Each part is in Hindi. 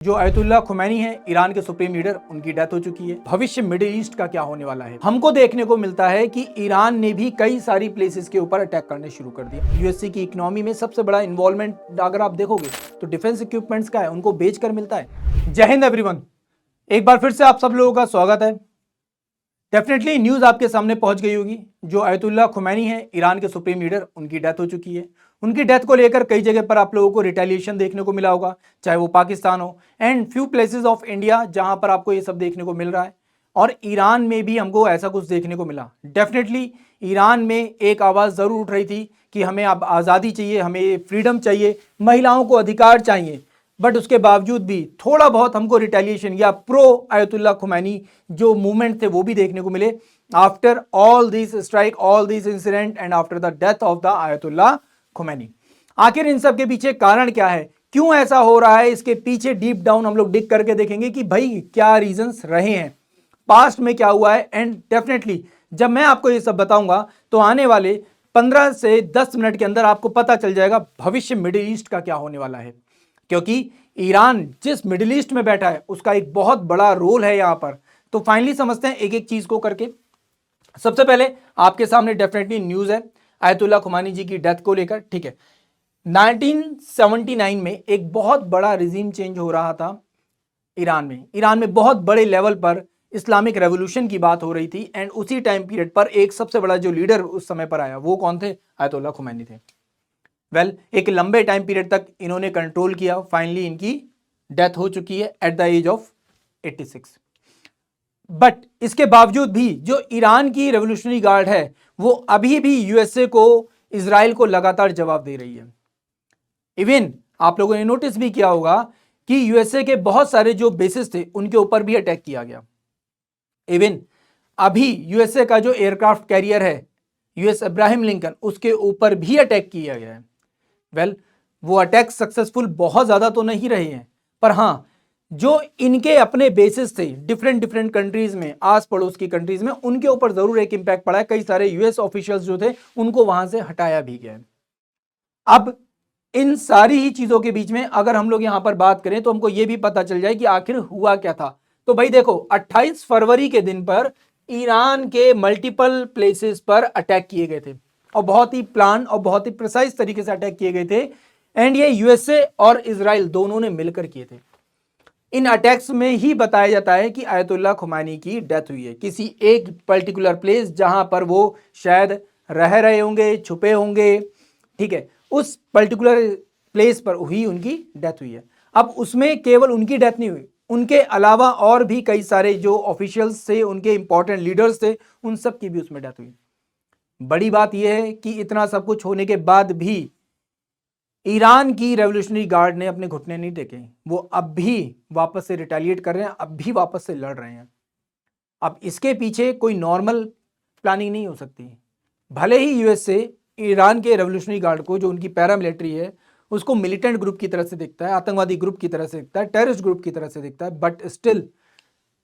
जो आयतुल्लाह खुमैनी है, ईरान के सुप्रीम लीडर, उनकी डेथ हो चुकी है। भविष्य मिडिल ईस्ट का क्या होने वाला है, हमको देखने को मिलता है कि ईरान ने भी कई सारी प्लेसेस के ऊपर अटैक करने शुरू कर दिया। यूएसए की इकोनॉमी में सबसे बड़ा इन्वॉल्वमेंट अगर आप देखोगे तो डिफेंस इक्विपमेंट्स का है, उनको बेचकर मिलता है। जय हिंद एवरीवन, एक बार फिर से आप सब लोगों का स्वागत है। डेफिनेटली न्यूज आपके सामने पहुंच गई होगी। जो आयतुल्लाह खुमैनी है, ईरान के सुप्रीम लीडर, उनकी डेथ हो चुकी है। उनकी डेथ को लेकर कई जगह पर आप लोगों को रिटेलिएशन देखने को मिला होगा, चाहे वो पाकिस्तान हो and few places of India जहां पर आपको ये सब देखने को मिल रहा है। और ईरान में भी हमको ऐसा कुछ देखने को मिला। डेफिनेटली ईरान में एक आवाज़ ज़रूर उठ रही थी कि हमें अब आज़ादी चाहिए, हमें फ्रीडम चाहिए, महिलाओं को अधिकार चाहिए। बट उसके बावजूद भी थोड़ा बहुत हमको रिटेलिएशन या प्रो आयतुल्लाह खुमैनी जो मूवमेंट थे वो भी देखने को मिले after all this strike, all this incident and after the death of the Ayatollah Khomeini. आखिर इन सब के पीछे कारण क्या है, क्यों ऐसा हो रहा है, इसके पीछे डीप डाउन हम लोग डिग करके देखेंगे कि भाई क्या रीजंस रहे हैं, पास्ट में क्या हुआ है। एंड डेफिनेटली जब मैं आपको ये सब बताऊंगा तो आने वाले 15 से 10 मिनट के अंदर आपको पता चल जाएगा भविष्य मिडिल ईस्ट का क्या होने वाला है। क्योंकि ईरान जिस मिडिल ईस्ट में बैठा है उसका एक बहुत बड़ा रोल है यहां पर। तो फाइनली समझते हैं एक एक चीज को करके। सबसे पहले आपके सामने डेफिनेटली न्यूज है आयतुल्लाह खुमैनी जी की डेथ को लेकर। ठीक है, 1979 में एक बहुत बड़ा रिजीम चेंज हो रहा था ईरान में। ईरान में बहुत बड़े लेवल पर इस्लामिक रेवोल्यूशन की बात हो रही थी एंड उसी टाइम पीरियड पर एक सबसे बड़ा जो लीडर उस समय पर आया वो कौन थे, आयतुल्लाह खुमैनी थे। एक लंबे टाइम पीरियड तक इन्होंने कंट्रोल किया। फाइनली इनकी डेथ हो चुकी है at the age of 86। But इसके बावजूद भी जो ईरान की रेवोल्यूशनरी गार्ड है वो अभी भी यूएसए को, इजराइल को लगातार जवाब दे रही है। इवन आप लोगों ने नोटिस भी किया होगा कि यूएसए के बहुत सारे जो बेसिस थे उनके ऊपर भी अटैक किया गया। इवन अभी यूएसए का जो एयरक्राफ्ट कैरियर है यूएस अब्राहम लिंकन, उसके ऊपर भी अटैक किया गया है। वो अटैक सक्सेसफुल बहुत ज्यादा तो नहीं रहे हैं, पर हां जो इनके अपने बेसिस थे डिफरेंट कंट्रीज में, आस पड़ोस की कंट्रीज में, उनके ऊपर जरूर एक इंपैक्ट पड़ा है। कई सारे यूएस ऑफिशियल्स जो थे उनको वहां से हटाया भी गया है। अब इन सारी ही चीजों के बीच में अगर हम लोग यहां पर बात करें तो हमको यह भी पता चल जाए कि आखिर हुआ क्या था। तो भाई देखो, 28 फरवरी के दिन पर ईरान के मल्टीपल प्लेसेस पर अटैक किए गए थे और बहुत ही प्लान और बहुत ही प्रिसाइज तरीके से अटैक किए गए थे। एंड ये यूएसए और इजराइल दोनों ने मिलकर किए थे। इन अटैक्स में ही बताया जाता है कि आयतुल्लाह खुमैनी की डेथ हुई है किसी एक पर्टिकुलर प्लेस जहां पर वो शायद रह रहे होंगे, छुपे होंगे। ठीक है, उस पर्टिकुलर प्लेस पर ही उनकी डेथ हुई है। अब उसमें केवल उनकी डेथ नहीं हुई, उनके अलावा और भी कई सारे जो ऑफिशियल्स थे, उनके इंपॉर्टेंट लीडर्स थे, उन सब की भी उसमें डेथ हुई। बड़ी बात यह है कि इतना सब कुछ होने के बाद भी ईरान की रेवोल्यूशनरी गार्ड ने अपने घुटने नहीं टेके। वो अब भी वापस से रिटेलिएट कर रहे हैं, अब भी वापस से लड़ रहे हैं। अब इसके पीछे कोई नॉर्मल प्लानिंग नहीं हो सकती। भले ही यूएसए ईरान के रेवोल्यूशनरी गार्ड को, जो उनकी पैरामिलिट्री है, उसको मिलिटेंट ग्रुप की तरह से दिखता है, आतंकवादी ग्रुप की तरह से दिखता है, टेररिस्ट ग्रुप की तरह से दिखता है, बट स्टिल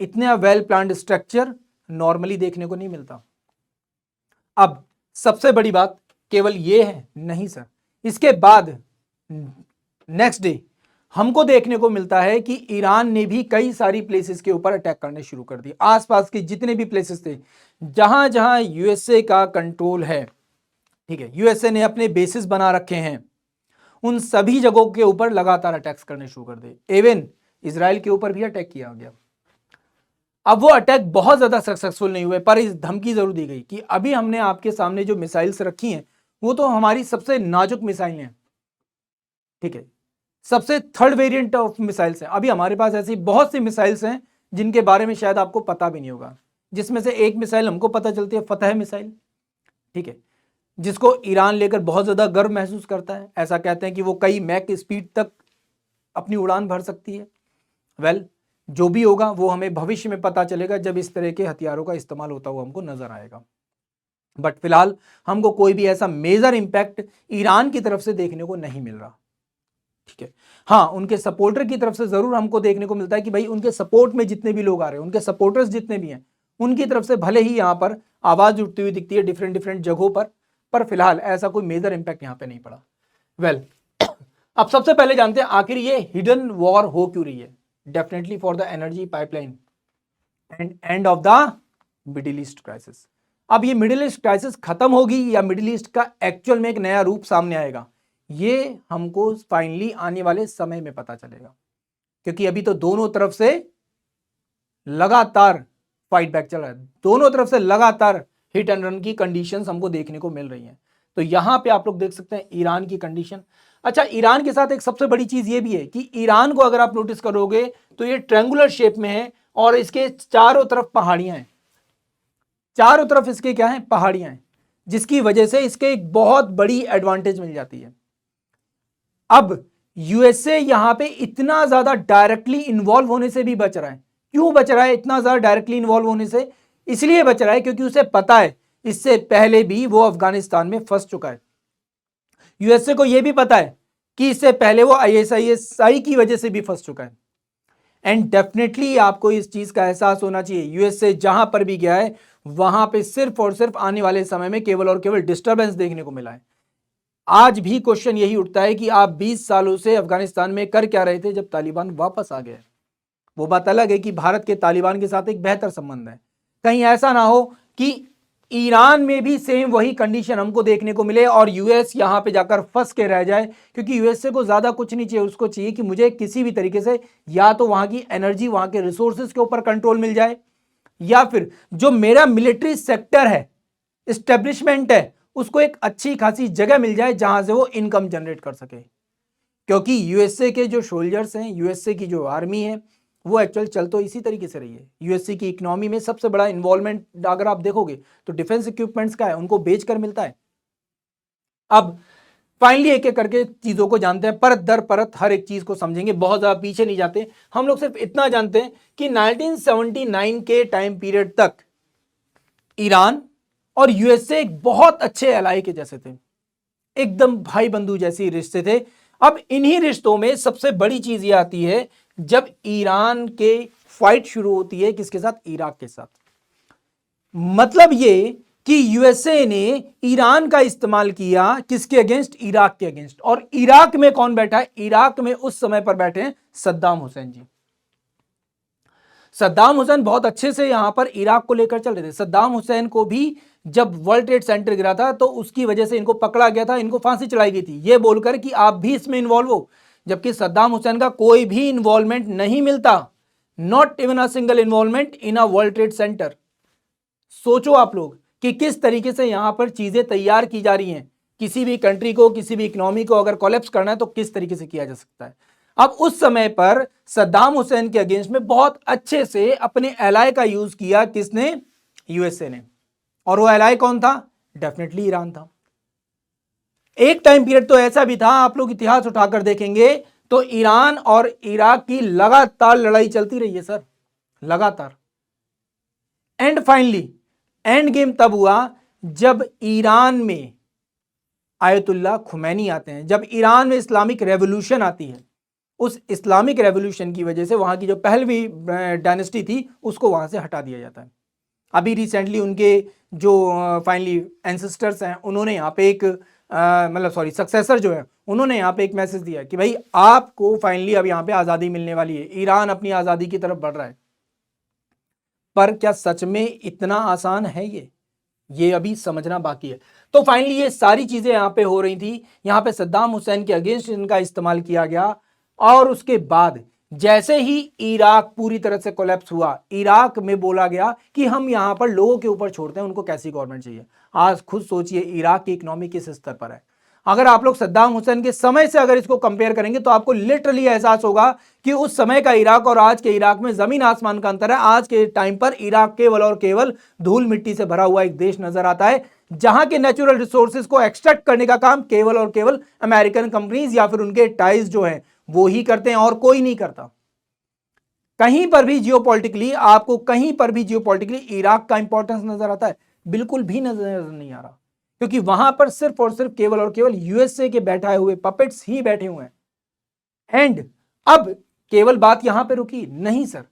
इतना वेल प्लान्ड स्ट्रक्चर नॉर्मली देखने को नहीं मिलता। अब सबसे बड़ी बात केवल ये है नहीं सर, इसके बाद नेक्स्ट डे हमको देखने को मिलता है कि ईरान ने भी कई सारी प्लेसेस के ऊपर अटैक करने शुरू कर दिए। आसपास के जितने भी प्लेसेस थे जहां जहां यूएसए का कंट्रोल है, ठीक है, यूएसए ने अपने बेसिस बना रखे हैं, उन सभी जगहों के ऊपर लगातार अटैक्स करने शुरू कर दिए। इवन इजराइल के ऊपर भी अटैक किया गया। अब वो अटैक बहुत ज्यादा सक्सेसफुल नहीं हुए, पर इस धमकी जरूर दी गई कि अभी हमने आपके सामने जो मिसाइल्स रखी हैं वो तो हमारी सबसे नाजुक मिसाइल हैं। ठीक है, सबसे थर्ड वेरिएंट ऑफ मिसाइल्स हैं। अभी हमारे पास ऐसी बहुत सी मिसाइल्स हैं जिनके बारे में शायद आपको पता भी नहीं होगा, जिसमें से एक मिसाइल हमको पता चलती है, फतह मिसाइल। ठीक है, जिसको ईरान लेकर बहुत ज्यादा गर्व महसूस करता है। ऐसा कहते हैं कि वो कई मैक स्पीड तक अपनी उड़ान भर सकती है। जो भी होगा वो हमें भविष्य में पता चलेगा जब इस तरह के हथियारों का इस्तेमाल होता हुआ हमको नजर आएगा। बट फिलहाल हमको कोई भी ऐसा मेजर इंपैक्ट ईरान की तरफ से देखने को नहीं मिल रहा। ठीक है, हाँ, उनके सपोर्टर की तरफ से जरूर हमको देखने को मिलता है कि भाई उनके सपोर्ट में जितने भी लोग आ रहे हैं, उनके सपोर्टर्स जितने भी हैं, उनकी तरफ से भले ही यहां पर आवाज उठती हुई दिखती है डिफरेंट जगहों पर फिलहाल ऐसा कोई मेजर इंपैक्ट यहां पे नहीं पड़ा। अब सबसे पहले जानते हैं आखिर ये हिडन वॉर हो क्यों रही है। Definitely for the energy pipeline and end of the middle east crisis. अब ये मिडिल ईस्ट क्राइसिस खत्म होगी या मिडिल ईस्ट का एक्चुअल में एक नया रूप सामने आएगा, ये हमको फाइनली आने वाले समय में पता चलेगा, क्योंकि अभी तो दोनों तरफ से लगातार फाइट बैक चल रहा है, दोनों तरफ से लगातार हिट एंड रन की कंडीशंस हमको देखने को मिल रही हैं। तो यहां पे आप लोग देख सकते हैं ईरान की कंडीशन। अच्छा, ईरान के साथ एक सबसे बड़ी चीज ये भी है कि ईरान को अगर आप नोटिस करोगे तो ये ट्रायंगुलर शेप में है और इसके चारों तरफ पहाड़ियां हैं, चारों तरफ इसके क्या है, पहाड़ियां हैं, जिसकी वजह से इसके एक बहुत बड़ी एडवांटेज मिल जाती है। अब यूएसए यहां पे इतना ज्यादा डायरेक्टली इन्वॉल्व होने से भी बच रहा है। क्यों बच रहा है इतना ज्यादा डायरेक्टली इन्वॉल्व होने से? इसलिए बच रहा है क्योंकि उसे पता है इससे पहले भी वो अफगानिस्तान में फंस चुका है। यूएसए को यह भी पता है कि इससे पहले वो आईएसआई की वजह से भी फंस चुका है। एंड डेफिनेटली आपको इस चीज का एहसास होना चाहिए, यूएसए जहां पर भी गया है वहां पे सिर्फ और सिर्फ आने वाले समय में केवल और केवल डिस्टर्बेंस देखने को मिला है। आज भी क्वेश्चन यही उठता है कि आप 20 सालों से अफगानिस्तान में कर क्या रहे थे जब तालिबान वापस आ गए। वो बात अलग है कि भारत के तालिबान के साथ एक बेहतर संबंध है, कहीं ऐसा ना हो कि ईरान में भी सेम वही कंडीशन हमको देखने को मिले और यूएस यहां पे जाकर फंस के रह जाए। क्योंकि यूएसए को ज्यादा कुछ नहीं चाहिए, उसको चाहिए कि मुझे किसी भी तरीके से या तो वहां की एनर्जी, वहां के रिसोर्सेज के ऊपर कंट्रोल मिल जाए, या फिर जो मेरा मिलिट्री सेक्टर है, एस्टेब्लिशमेंट है, उसको एक अच्छी खासी जगह मिल जाए जहां से वो इनकम जनरेट कर सके। क्योंकि यूएसए के जो सोल्जर्स हैं, यूएसए की जो आर्मी है, वो एक्चुअल चल तो इसी तरीके से रही है। यूएसए की इकोनॉमी में सबसे बड़ा इन्वॉल्वमेंट अगर आप देखोगे तो डिफेंस इक्विपमेंट्स का है, उनको बेचकर मिलता है। अब फाइनली एक एक करके चीजों को जानते हैं, परत दर परत हर एक चीज को समझेंगे, बहुत ज्यादा पीछे नहीं जाते। हम लोग सिर्फ इतना जानते हैं कि 1979 के टाइम पीरियड तक ईरान और यूएसए एक बहुत अच्छे एलाई के जैसे थे, एकदम भाई बंधु जैसे रिश्ते थे। अब इन्हीं रिश्तों में सबसे बड़ी चीज ये आती है जब ईरान के फाइट शुरू होती है, किसके साथ? इराक के साथ। मतलब ये कि यूएसए ने ईरान का इस्तेमाल किया किसके अगेंस्ट? इराक के अगेंस्ट। और इराक में कौन बैठा है? इराक में उस समय पर बैठे हैं सद्दाम हुसैन जी। सद्दाम हुसैन बहुत अच्छे से यहां पर इराक को लेकर चल रहे थे। सद्दाम हुसैन को भी जब वर्ल्ड ट्रेड सेंटर गिरा था तो उसकी वजह से इनको पकड़ा गया था, इनको फांसी चढ़ाई गई थी, ये बोलकर कि आप भी इसमें इन्वॉल्व हो, जबकि सद्दाम हुसैन का कोई भी इन्वॉल्वमेंट नहीं मिलता, not even a single involvement in a world trade centre. सोचो आप लोग कि किस तरीके से यहां पर चीजें तैयार की जा रही हैं। किसी भी कंट्री को, किसी भी इकोनॉमी को अगर कोलैप्स करना है तो किस तरीके से किया जा सकता है। अब उस समय पर सद्दाम हुसैन के अगेंस्ट में बहुत अच्छे से अपने एलाय का यूज किया, किसने? यूएसए ने। और वो एलाय कौन था? डेफिनेटली ईरान था। एक टाइम पीरियड तो ऐसा भी था, आप लोग इतिहास उठाकर देखेंगे तो ईरान और इराक की लगातार लड़ाई चलती रही है सर, लगातार। एंड फाइनली एंड गेम तब हुआ जब ईरान में आयतुल्ला खुमैनी आते हैं, जब ईरान में इस्लामिक रेवोल्यूशन आती है। उस इस्लामिक रेवोल्यूशन की वजह से वहां की जो पहलवी डायनेस्टी थी उसको वहां से हटा दिया जाता है। अभी रिसेंटली उनके जो फाइनली एंसेस्टर्स हैं, उन्होंने यहाँ पे एक सक्सेसर जो है, उन्होंने यहाँ पे एक मैसेज दिया कि भाई आपको फाइनली अब यहाँ पे आज़ादी मिलने वाली है, ईरान अपनी आज़ादी की तरफ बढ़ रहा है। पर क्या सच में इतना आसान है ये अभी समझना बाकी है। तो फाइनली ये सारी चीजें यहाँ पे हो रही थी, यहाँ पे सद्दाम हुसैन के अगेंस्ट इनका इस्तेमाल किया गया। और उसके बाद जैसे ही इराक पूरी तरह से कोलैप्स हुआ, इराक में बोला गया कि हम यहां पर लोगों के ऊपर छोड़ते हैं, उनको कैसी गवर्नमेंट चाहिए। आज खुद सोचिए इराक की इकोनॉमी किस स्तर पर है। अगर आप लोग सद्दाम हुसैन के समय से अगर इसको कंपेयर करेंगे तो आपको लिटरली एहसास होगा कि उस समय का इराक और आज के इराक में जमीन आसमान का अंतर है। आज के टाइम पर इराक केवल और केवल धूल मिट्टी से भरा हुआ एक देश नजर आता है, जहां के नेचुरल रिसोर्सेज को एक्सट्रैक्ट करने का काम केवल और केवल अमेरिकन कंपनीज या फिर उनके टाइज जो है वो ही करते हैं और कोई नहीं करता। कहीं पर भी जियोपॉलिटिकली आपको कहीं पर भी जियोपॉलिटिकली इराक का इंपॉर्टेंस नजर आता है? बिल्कुल भी नजर नहीं आ रहा, क्योंकि वहां पर सिर्फ और सिर्फ केवल और केवल यूएसए के बैठाए हुए पपेट्स ही बैठे हुए हैं। एंड अब केवल बात यहां पे रुकी नहीं सर,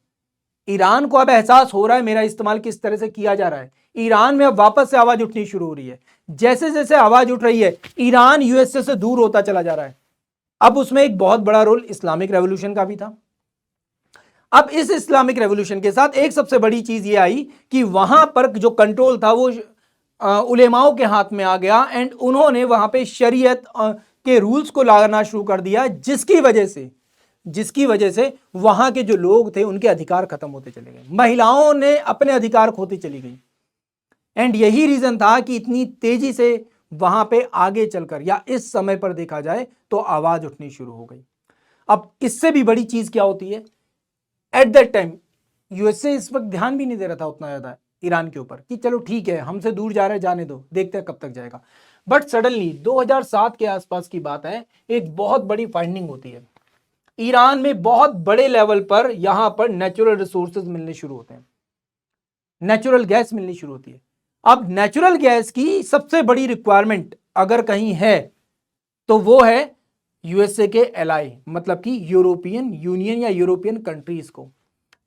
ईरान को अब एहसास हो रहा है मेरा इस्तेमाल किस तरह से किया जा रहा है। ईरान में अब वापस से आवाज उठनी शुरू हो रही है। जैसे जैसे आवाज उठ रही है ईरान यूएसए से दूर होता चला जा रहा है। अब उसमें एक बहुत बड़ा रोल इस्लामिक रेवोल्यूशन का भी था। अब इस इस्लामिक रेवोल्यूशन के साथ एक सबसे बड़ी चीज ये आई कि वहां पर जो कंट्रोल था वो उलेमाओं के हाथ में आ गया एंड उन्होंने वहां पे शरीयत के रूल्स को लाना शुरू कर दिया, जिसकी वजह से वहां के जो लोग थे उनके अधिकार खत्म होते चले गए, महिलाओं ने अपने अधिकार खोती चली गई। एंड यही रीजन था कि इतनी तेजी से वहां पे आगे चलकर या इस समय पर देखा जाए तो आवाज उठनी शुरू हो गई। अब इससे भी बड़ी चीज क्या होती है, एट दैट टाइम यूएसए इस वक्त ध्यान भी नहीं दे रहा था उतना ज्यादा ईरान के ऊपर कि चलो ठीक है हमसे दूर जा रहा है, जाने दो, देखते हैं कब तक जाएगा। बट सडनली 2007 के आसपास की बात है, एक बहुत बड़ी फाइंडिंग होती है। ईरान में बहुत बड़े लेवल पर यहां पर नेचुरल रिसोर्सेज मिलने शुरू होते हैं, नेचुरल गैस मिलनी शुरू होती है। अब नेचुरल गैस की सबसे बड़ी रिक्वायरमेंट अगर कहीं है तो वो है यूएसए के एलाई, मतलब कि यूरोपियन यूनियन या यूरोपियन कंट्रीज को,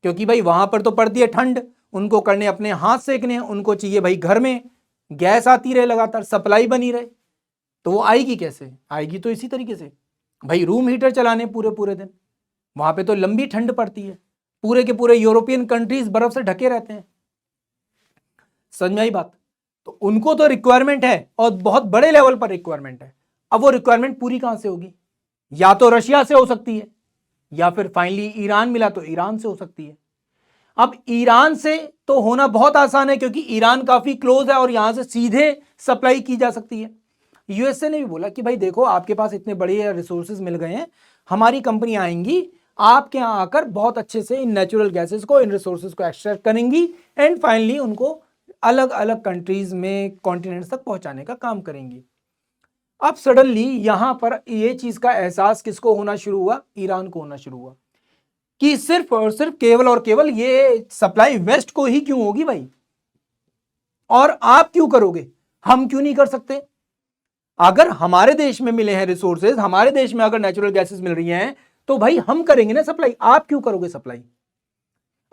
क्योंकि भाई वहां पर तो पड़ती है ठंड, उनको करने अपने हाथ सेकने हैं, उनको चाहिए भाई घर में गैस आती रहे, लगातार सप्लाई बनी रहे। तो वो आएगी कैसे, आएगी तो इसी तरीके से भाई रूम हीटर चलाने पूरे पूरे दिन, वहां पे तो लंबी ठंड पड़ती है, पूरे के पूरे यूरोपियन कंट्रीज बर्फ से ढके रहते हैं। समझ में आई बात? तो उनको तो रिक्वायरमेंट है और बहुत बड़े लेवल पर रिक्वायरमेंट है। अब वो रिक्वायरमेंट पूरी कहां से होगी, या तो रशिया से हो सकती है या फिर फाइनली ईरान मिला तो ईरान से हो सकती है। अब ईरान से तो होना बहुत आसान है क्योंकि ईरान काफी क्लोज है और यहां से सीधे सप्लाई की जा सकती है। यूएसए ने भी बोला कि भाई देखो आपके पास इतने बड़े रिसोर्सेज मिल गए हैं, हमारी कंपनी आएंगी आपके यहां आकर बहुत अच्छे से इन नेचुरल गैसेस को, इन रिसोर्सेज को एक्सट्रैक्ट करेंगी एंड फाइनली उनको अलग अलग कंट्रीज में, कॉन्टिनेंट्स तक पहुंचाने का काम करेंगी। अब सडनली यहां पर यह चीज का एहसास किसको होना शुरू हुआ, ईरान को होना शुरू हुआ कि सिर्फ और सिर्फ केवल और केवल ये सप्लाई वेस्ट को ही क्यों होगी भाई, और आप क्यों करोगे, हम क्यों नहीं कर सकते? अगर हमारे देश में मिले हैं रिसोर्सेज, हमारे देश में अगर नेचुरल गैसेस मिल रही हैं तो भाई हम करेंगे ना सप्लाई, आप क्यों करोगे सप्लाई?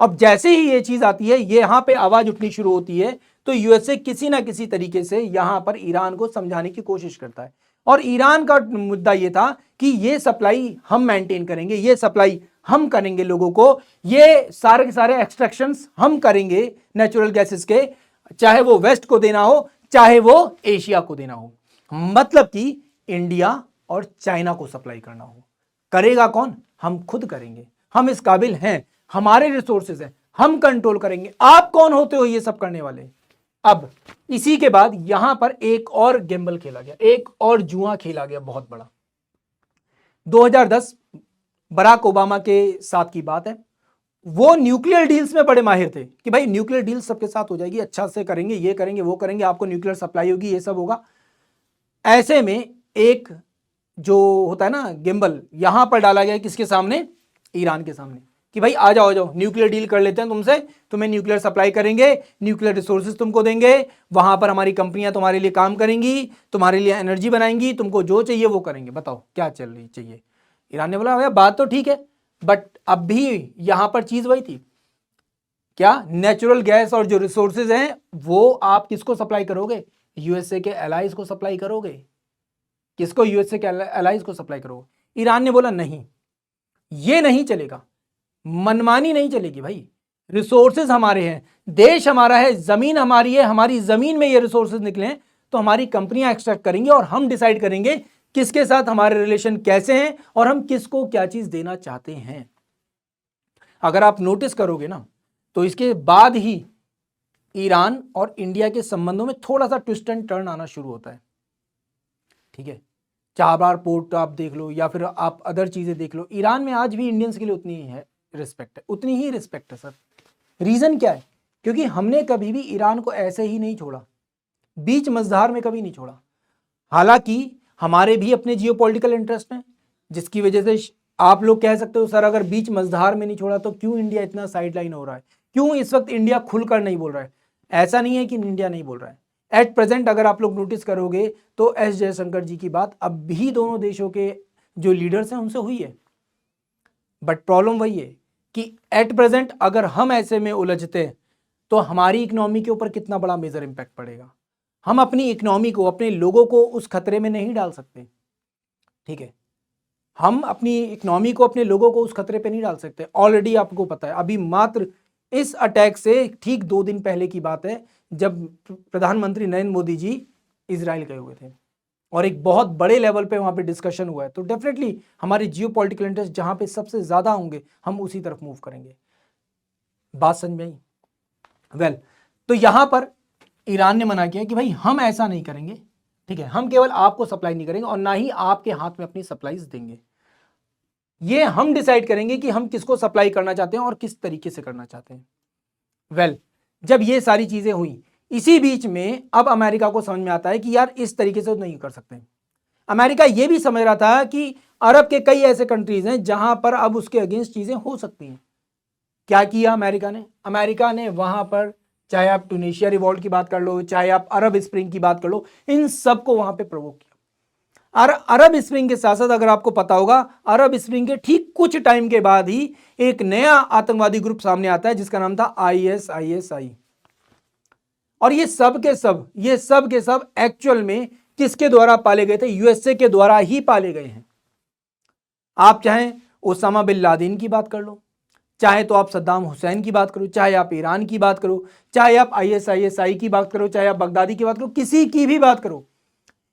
अब जैसे ही ये चीज आती है, ये यहां पे आवाज उठनी शुरू होती है, तो यूएसए किसी ना किसी तरीके से यहां पर ईरान को समझाने की कोशिश करता है। और ईरान का मुद्दा यह था कि ये सप्लाई हम मेंटेन करेंगे, ये सप्लाई हम करेंगे लोगों को, ये सारे के सारे एक्सट्रैक्शंस हम करेंगे नेचुरल गैसेस के, चाहे वो वेस्ट को देना हो चाहे वो एशिया को देना हो, मतलब कि इंडिया और चाइना को सप्लाई करना हो। करेगा कौन? हम खुद करेंगे, हम इस काबिल हैं, हमारे रिसोर्सेज हैं, हम कंट्रोल करेंगे, आप कौन होते हो ये सब करने वाले? अब इसी के बाद यहां पर एक और गेम्बल खेला गया, एक और जुआ खेला गया बहुत बड़ा। 2010 बराक ओबामा के साथ की बात है, वो न्यूक्लियर डील्स में बड़े माहिर थे कि भाई न्यूक्लियर डील सबके साथ हो जाएगी, अच्छा से करेंगे, ये करेंगे वो करेंगे, आपको न्यूक्लियर सप्लाई होगी, ये सब होगा। ऐसे में एक जो होता है ना गेम्बल, यहां पर डाला गया किसके सामने, ईरान के सामने, कि भाई आ जाओ न्यूक्लियर डील कर लेते हैं तुमसे, तुम्हें न्यूक्लियर सप्लाई करेंगे, न्यूक्लियर रिसोर्सेज तुमको देंगे, वहां पर हमारी कंपनियां तुम्हारे लिए काम करेंगी, तुम्हारे लिए एनर्जी बनाएंगी, तुमको जो चाहिए वो करेंगे, बताओ क्या चल रही चाहिए। ईरान ने बोला भैया बात तो ठीक है, बट अब भी यहां पर चीज वही थी, क्या नेचुरल गैस और जो रिसोर्सेज हैं वो आप किसको सप्लाई करोगे, यूएसए के एलाइज को सप्लाई करोगे, किसको, यूएसए के एलाइज को सप्लाई करोगे। ईरान ने बोला नहीं, ये नहीं चलेगा, मनमानी नहीं चलेगी भाई, रिसोर्सेज हमारे हैं, देश हमारा है, जमीन हमारी है, हमारी जमीन में ये रिसोर्सेज निकले हैं तो हमारी कंपनियां एक्सट्रैक्ट करेंगी और हम डिसाइड करेंगे किसके साथ हमारे रिलेशन कैसे हैं और हम किसको क्या चीज देना चाहते हैं। अगर आप नोटिस करोगे ना तो इसके बाद ही ईरान और इंडिया के संबंधों में थोड़ा सा ट्विस्ट एंड टर्न आना शुरू होता है। ठीक है, चाबहार पोर्ट आप देख लो या फिर आप अदर चीजें देख लो, ईरान में आज भी इंडियंस के लिए उतनी ही है रिस्पेक्ट है, उतनी ही रिस्पेक्ट है सर। रीजन क्या है? क्योंकि हमने कभी भी ईरान को ऐसे ही नहीं छोड़ा, बीच मझधार में कभी नहीं छोड़ा। हालांकि हमारे भी अपने जियोपॉलिटिकल इंटरेस्ट हैं, जिसकी वजह से आप लोग कह सकते हो सर अगर बीच मझधार में नहीं छोड़ा तो क्यों इंडिया इतना साइडलाइन हो रहा है, क्यों इस वक्त इंडिया खुलकर नहीं बोल रहा है। ऐसा नहीं है कि इंडिया नहीं बोल रहा है, एट प्रेजेंट अगर आप लोग नोटिस करोगे तो एस जयशंकर जी की बात अब भी दोनों देशों के जो लीडर्स हैं उनसे हुई है। बट प्रॉब्लम वही है कि एट प्रेजेंट अगर हम ऐसे में उलझते हैं तो हमारी इकोनॉमी के ऊपर कितना बड़ा मेजर इंपैक्ट पड़ेगा। हम अपनी इकोनॉमी को, अपने लोगों को उस खतरे में नहीं डाल सकते। ठीक है, हम अपनी इकोनॉमी को, अपने लोगों को उस खतरे पे नहीं डाल सकते। ऑलरेडी आपको पता है, अभी मात्र इस अटैक से ठीक 2 दिन पहले की बात है जब प्रधानमंत्री नरेंद्र मोदी जी इजराइल गए हुए थे और एक बहुत बड़े लेवल पे वहां पे डिस्कशन हुआ है। तो डेफिनेटली हमारे जियोपॉलिटिकल इंटरेस्ट जहां पे सबसे ज्यादा होंगे हम उसी तरफ मूव करेंगे। बात समझ में आई? वेल, तो यहां पर ईरान ने मना किया कि भाई हम ऐसा नहीं करेंगे, ठीक है, हम केवल आपको सप्लाई नहीं करेंगे और ना ही आपके हाथ में अपनी सप्लाईज देंगे। ये हम डिसाइड करेंगे कि हम किसको सप्लाई करना चाहते हैं और किस तरीके से करना चाहते हैं। वेल, जब ये सारी चीजें हुई, इसी बीच में अब अमेरिका को समझ में आता है कि यार इस तरीके से तो नहीं कर सकते। अमेरिका ये भी समझ रहा था कि अरब के कई ऐसे कंट्रीज हैं जहां पर अब उसके अगेंस्ट चीजें हो सकती हैं। क्या किया अमेरिका ने वहां पर, चाहे आप ट्यूनीशिया रिवॉल्ट की बात कर लो, चाहे आप अरब स्प्रिंग की बात कर लो, इन सबको वहां पे प्रोवोक किया। और अरब स्प्रिंग के साथ साथ अगर आपको पता होगा, अरब स्प्रिंग के ठीक कुछ टाइम के बाद ही एक नया आतंकवादी ग्रुप सामने आता है जिसका नाम था ISIS। और ये सब के सब एक्चुअल में किसके द्वारा पाले गए थे? यूएसए के द्वारा ही पाले गए हैं। आप चाहें ओसामा बिन लादेन की बात कर लो, चाहे तो आप सद्दाम हुसैन की बात करो, चाहे आप ईरान की बात करो, चाहे आप ISIS की बात करो, चाहे आप बगदादी की बात करो, किसी की भी बात करो,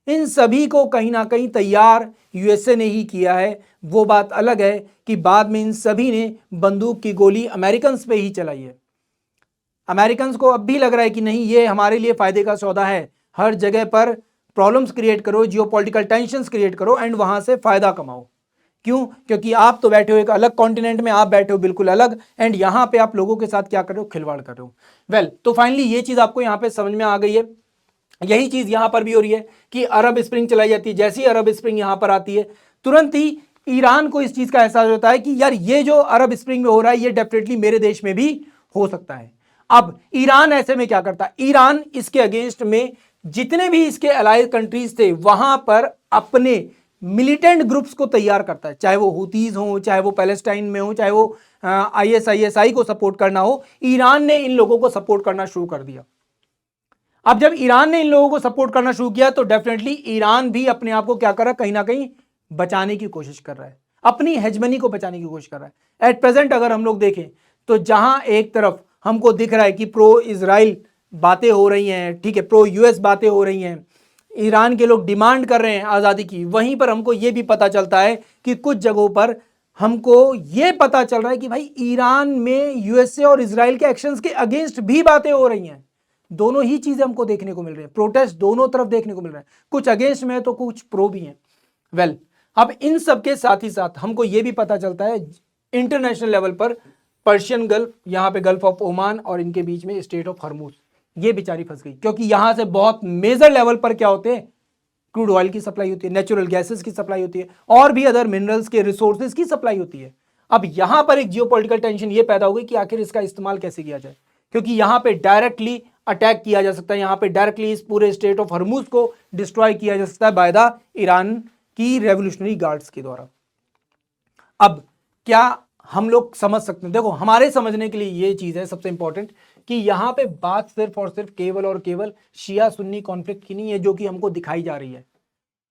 इन सभी को कहीं ना कहीं तैयार यूएसए ने ही किया है। वो बात अलग है कि बाद में इन सभी ने बंदूक की गोली अमेरिकन पे ही चलाई है। अमेरिकन को अब भी लग रहा है कि नहीं, ये हमारे लिए फायदे का सौदा है, हर जगह पर प्रॉब्लम्स क्रिएट करो, जियोपॉलिटिकल टेंशंस क्रिएट करो एंड वहां से फायदा कमाओ। क्यों? क्योंकि आप तो बैठे हो एक अलग कॉन्टिनेंट में, आप बैठे हो बिल्कुल अलग, एंड यहां पे आप लोगों के साथ क्या कर रहे हो? खिलवाड़ कर रहे हो। वेल, तो फाइनली ये चीज आपको यहां पे समझ में आ गई है। यही चीज यहां पर भी हो रही है कि अरब स्प्रिंग चलाई जाती है। जैसी अरब स्प्रिंग यहां पर आती है, तुरंत ही ईरान को इस चीज का एहसास होता है कि यार ये जो अरब स्प्रिंग में हो रहा है ये डेफिनेटली मेरे देश में भी हो सकता है। अब ईरान ऐसे में क्या करता है? ईरान इसके अगेंस्ट में जितने भी इसके अलाइड कंट्रीज थे वहां पर अपने मिलिटेंट ग्रुप्स को तैयार करता है, चाहे वो हुतीज हो, चाहे वो पैलेस्टाइन में हो, चाहे वो ISIS को सपोर्ट करना हो। ईरान ने इन लोगों को सपोर्ट करना शुरू कर दिया। अब जब ईरान ने इन लोगों को सपोर्ट करना शुरू किया तो डेफिनेटली ईरान भी अपने आप को क्या कर रहा है? कहीं ना कहीं बचाने की कोशिश कर रहा है, अपनी हेजमनी को बचाने की कोशिश कर रहा है। एट प्रेजेंट अगर हम लोग देखें तो जहां एक तरफ हमको दिख रहा है कि प्रो इजराइल बातें हो रही हैं, ठीक है, प्रो US बातें हो रही हैं, ईरान के लोग डिमांड कर रहे हैं आज़ादी की, वहीं पर हमको ये भी पता चलता है कि कुछ जगहों पर हमको ये पता चल रहा है कि भाई ईरान में USA और इजराइल के एक्शंस के अगेंस्ट भी बातें हो रही हैं। दोनों ही चीजें हमको देखने को मिल रही है, प्रोटेस्ट दोनों तरफ देखने को मिल रहा है, कुछ अगेंस्ट में है तो कुछ प्रो भी हैं। वेल, अब इन सब के साथ ही साथ हमको ये भी पता चलता है इंटरनेशनल लेवल पर पर्शियन गल्फ, यहां पे गल्फ ऑफ ओमान और इनके बीच में स्टेट ऑफ हर्मुज, ये बेचारी फंस गई, क्योंकि यहां से बहुत मेजर लेवल पर क्या होते हैं? क्रूड ऑयल की सप्लाई होती है, नेचुरल गैसेस की सप्लाई होती है, और भी अदर मिनरल्स के रिसोर्सेज की सप्लाई होती है। अब यहां पर एक जियोपॉलिटिकल टेंशन ये पैदा हो गई कि आखिर इसका इस्तेमाल कैसे किया जाए, क्योंकि यहां पे डायरेक्टली अटैक किया जा सकता है, यहां पे डायरेक्टली इस पूरे स्टेट ऑफ हर्मुज को डिस्ट्रॉय किया जा सकता है बाय द ईरान की रेवोल्यूशनरी गार्ड्स के द्वारा। अब क्या हम लोग समझ सकते हैं? देखो, हमारे समझने के लिए ये चीज है सबसे इंपॉर्टेंट कि यहां पे बात सिर्फ और सिर्फ केवल और केवल शिया सुन्नी कॉन्फ्लिक्ट की नहीं है जो कि हमको दिखाई जा रही है।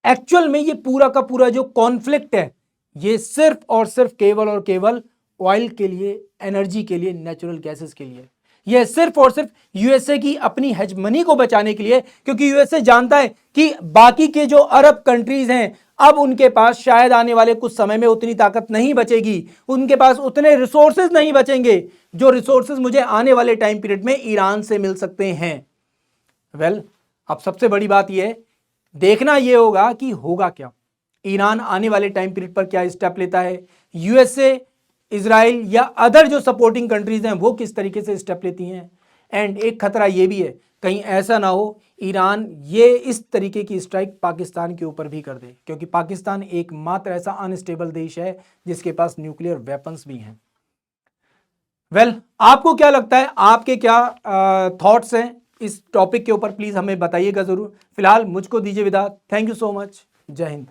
एक्चुअल में ये पूरा का पूरा जो कॉन्फ्लिक्ट है ये सिर्फ और सिर्फ केवल और केवल ऑयल के लिए, एनर्जी के लिए, नेचुरल गैसेस के लिए। यह सिर्फ और सिर्फ यूएसए की अपनी हेजमनी को बचाने के लिए, क्योंकि यूएसए जानता है कि बाकी के जो अरब कंट्रीज हैं अब उनके पास शायद आने वाले कुछ समय में उतनी ताकत नहीं बचेगी, उनके पास उतने रिसोर्सेज नहीं बचेंगे जो रिसोर्सेज मुझे आने वाले टाइम पीरियड में ईरान से मिल सकते हैं। वेल, अब सबसे बड़ी बात यह है, देखना यह होगा कि होगा क्या, ईरान आने वाले टाइम पीरियड पर क्या स्टेप लेता है, यूएसए, इजराइल या अदर जो सपोर्टिंग कंट्रीज हैं वो किस तरीके से स्टेप लेती हैं। एंड एक खतरा ये भी है, कहीं ऐसा ना हो ईरान ये इस तरीके की स्ट्राइक पाकिस्तान के ऊपर भी कर दे, क्योंकि पाकिस्तान एकमात्र ऐसा अनस्टेबल देश है जिसके पास न्यूक्लियर वेपन्स भी हैं। वेल, आपको क्या लगता है, आपके क्या थॉट्स हैं इस टॉपिक के ऊपर? प्लीज हमें बताइएगा जरूर। फिलहाल मुझको दीजिए विदा। Thank you so much. जय हिंद।